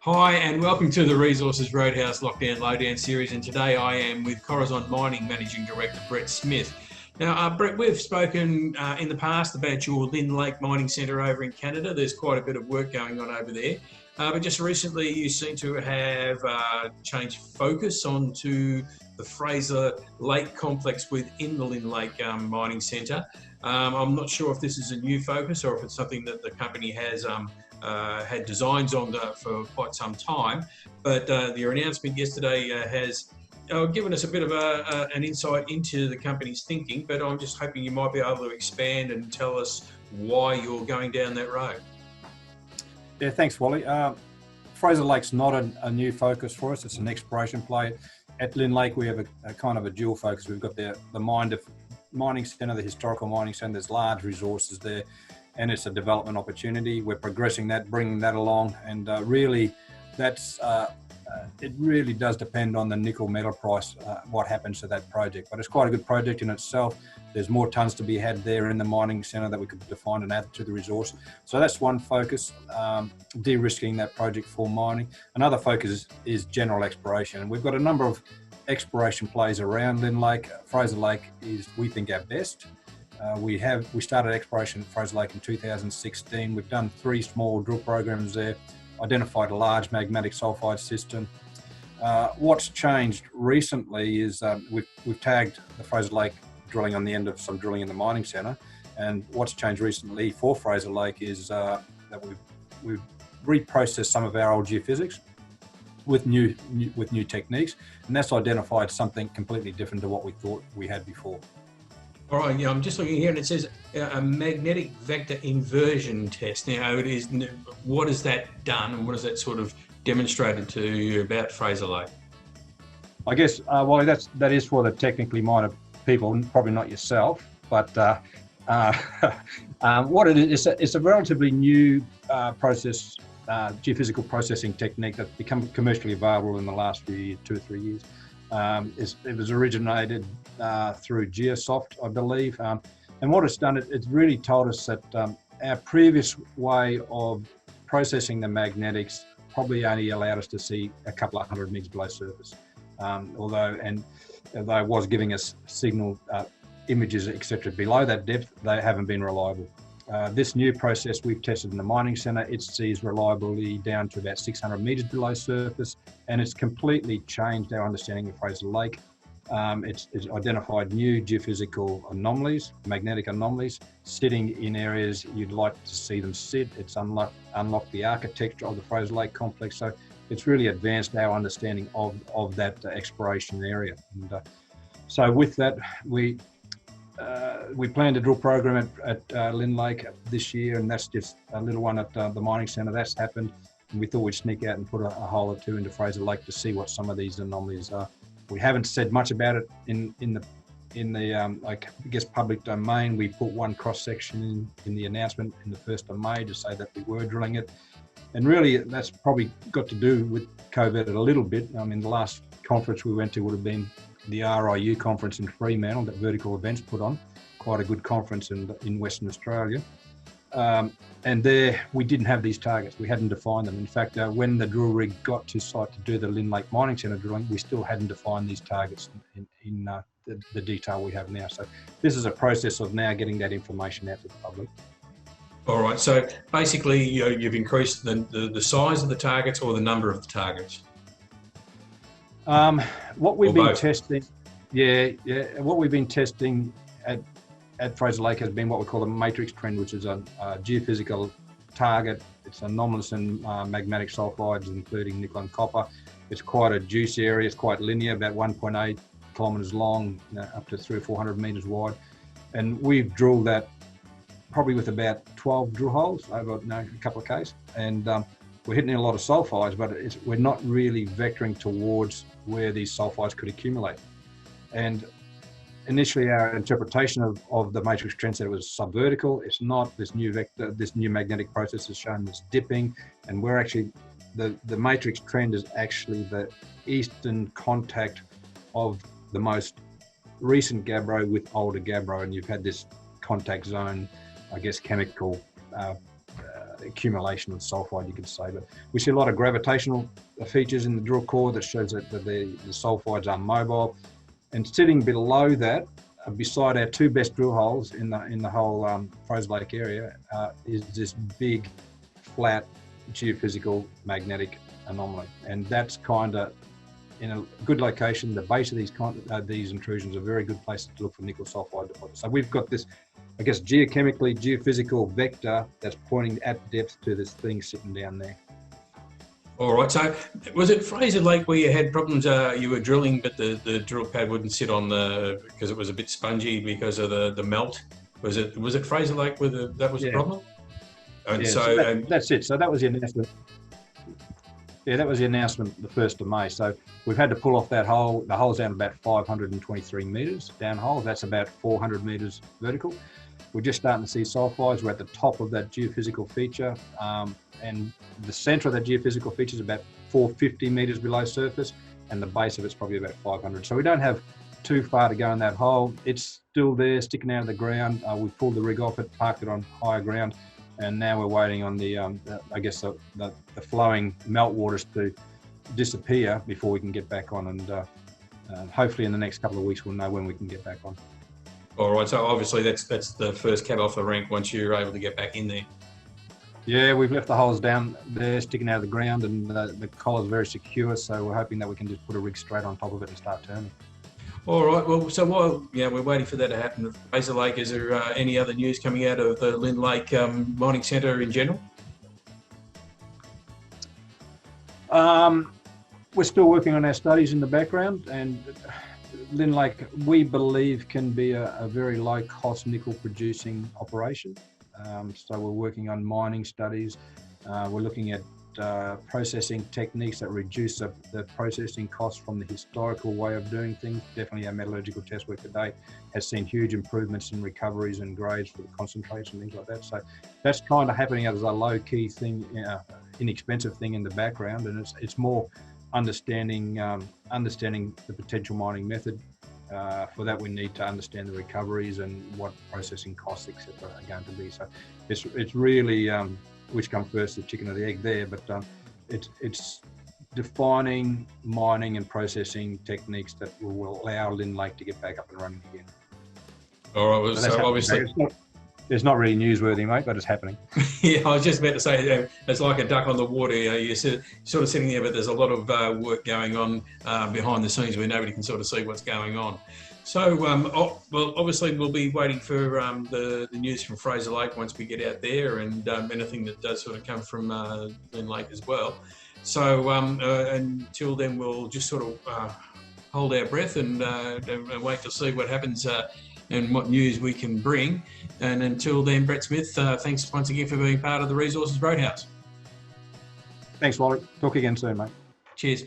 Hi and welcome to the Resources Roadhouse Lockdown Lowdown series, and today I am with Corazon Mining Managing Director Brett Smith. Now Brett, we've spoken in the past about your Lynn Lake Mining Centre over in Canada. There's quite a bit of work going on over there, but just recently you seem to have changed focus onto the Fraser Lake Complex within the Lynn Lake Mining Centre. I'm not sure if this is a new focus or if it's something that the company has had designs on for quite some time, but your announcement yesterday has given us a bit of an insight into the company's thinking, but I'm just hoping you might be able to expand and tell us why you're going down that road. Yeah, thanks, Wally. Fraser Lake's not a new focus for us. It's an exploration play. At Lynn Lake, we have a kind of a dual focus. We've got the mining centre, the historical mining centre. There's large resources there, and it's a development opportunity. We're progressing that, bringing that along, and really, that's it really does depend on the nickel metal price, what happens to that project. But it's quite a good project in itself. There's more tons to be had there in the mining centre that we could define and add to the resource. So that's one focus, de-risking that project for mining. Another focus is general exploration. And we've got a number of exploration plays around Lynn Lake. Fraser Lake is, we think, our best. We started exploration at Fraser Lake in 2016. We've done 3 small drill programs there, identified a large magmatic sulfide system. What's changed recently is we've tagged the Fraser Lake drilling on the end of some drilling in the mining centre, and what's changed recently for Fraser Lake is that we've reprocessed some of our old geophysics with new techniques, and that's identified something completely different to what we thought we had before. All right, yeah, I'm just looking here and it says a magnetic vector inversion test. Now, what has that done and what has that sort of demonstrated to you about Fraser Lake? I guess, Wally, that is for the technically minded people, probably not yourself, but what it is, it's a relatively new process, geophysical processing technique that's become commercially available in the last few years, 2 or 3 years. It was originated through Geosoft, I believe, and what it's done, it's really told us that our previous way of processing the magnetics probably only allowed us to see a couple of 100 meters below surface, although it was giving us signal images, etc. below that depth, they haven't been reliable. This new process we've tested in the mining centre, it sees reliability down to about 600 metres below surface, and it's completely changed our understanding of Fraser Lake. It's identified new geophysical anomalies, magnetic anomalies, sitting in areas you'd like to see them sit. It's unlocked the architecture of the Fraser Lake complex, so it's really advanced our understanding of that exploration area. And so with that, we planned a drill program at Lynn Lake this year, and that's just a little one at the mining centre. That's happened, and we thought we'd sneak out and put a hole or 2 into Fraser Lake to see what some of these anomalies are. We haven't said much about it in the I guess public domain. We put one cross section in the announcement in the 1st of May to say that we were drilling it, and really that's probably got to do with COVID a little bit. I mean, the last conference we went to would have been the RIU conference in Fremantle that Vertical Events put on, quite a good conference in Western Australia. And there we didn't have these targets, we hadn't defined them. In fact, when the drill rig got to site to do the Lynn Lake Mining Centre drilling, we still hadn't defined these targets in the detail we have now. So this is a process of now getting that information out to the public. All right, so basically you've increased the size of the targets or the number of the targets? What we've been testing, what we've been testing at Fraser Lake has been what we call the matrix trend, which is a geophysical target. It's anomalous in magmatic sulfides, including nickel and copper. It's quite a juicy area. It's quite linear, about 1.8 kilometres long, up to 300 or 400 metres wide. And we've drilled that probably with about 12 drill holes over a couple of Ks. And we're hitting a lot of sulfides, but we're not really vectoring towards where these sulfides could accumulate. And initially, our interpretation of the matrix trend said it was subvertical. It's not. This new magnetic process has shown this dipping, and we're actually the matrix trend is actually the eastern contact of the most recent gabbro with older gabbro, and you've had this contact zone, I guess, chemical accumulation of sulfide, you could say. But we see a lot of gravitational features in the drill core that shows that the sulfides are mobile. And sitting below that, beside our two best drill holes in the whole Fraser Lake area, is this big, flat, geophysical magnetic anomaly. And that's kind of in a good location. The base of these intrusions are a very good place to look for nickel sulfide deposits. So we've got this, I guess, geochemically geophysical vector that's pointing at depth to this thing sitting down there. All right. So was it Fraser Lake where you had problems? You were drilling, but the drill pad wouldn't sit on because it was a bit spongy because of the melt. Was it Fraser Lake where that was the problem? And that's it. So that was the announcement. Yeah, that was the announcement the 1st of May. So we've had to pull off that hole. The hole's down about 523 metres down hole. That's about 400 metres vertical. We're just starting to see sulfides. We're at the top of that geophysical feature. And the centre of that geophysical feature is about 450 metres below surface. And the base of it's probably about 500. So we don't have too far to go in that hole. It's still there, sticking out of the ground. We pulled the rig off it, parked it on higher ground. And now we're waiting on the flowing meltwaters to disappear before we can get back on. And hopefully in the next couple of weeks, we'll know when we can get back on. All right. So obviously that's the first cab off the rank once you're able to get back in there. Yeah, we've left the holes down there, sticking out of the ground, and the collar's very secure. So we're hoping that we can just put a rig straight on top of it and start turning. All right. Well, so while we're waiting for that to happen at Fraser Lake, is there any other news coming out of the Lynn Lake Mining Centre in general? We're still working on our studies in the background, and Lynn Lake, we believe, can be a very low-cost nickel-producing operation. So we're working on mining studies. We're looking at processing techniques that reduce the processing costs from the historical way of doing things. Definitely our metallurgical test work today has seen huge improvements in recoveries and grades for the concentrates and things like that. So that's kind of happening as a low-key thing, inexpensive thing in the background, and it's more understanding the potential mining method. For that, we need to understand the recoveries and what processing costs, etc., are going to be. So it's really which comes first, the chicken or the egg there, but it's defining mining and processing techniques that will allow Lynn Lake to get back up and running again. All right, well, so obviously it's not really newsworthy, mate, but it's happening. Yeah, I was just about to say, it's like a duck on the water. You're sort of sitting there, but there's a lot of work going on behind the scenes where nobody can sort of see what's going on. So, well, obviously we'll be waiting for the news from Fraser Lake once we get out there, and anything that does sort of come from Lynn Lake as well. So until then, we'll just sort of hold our breath and wait to see what happens and what news we can bring. And until then, Brett Smith, thanks once again for being part of the Resources Roadhouse. Thanks, Wally. Talk again soon, mate. Cheers.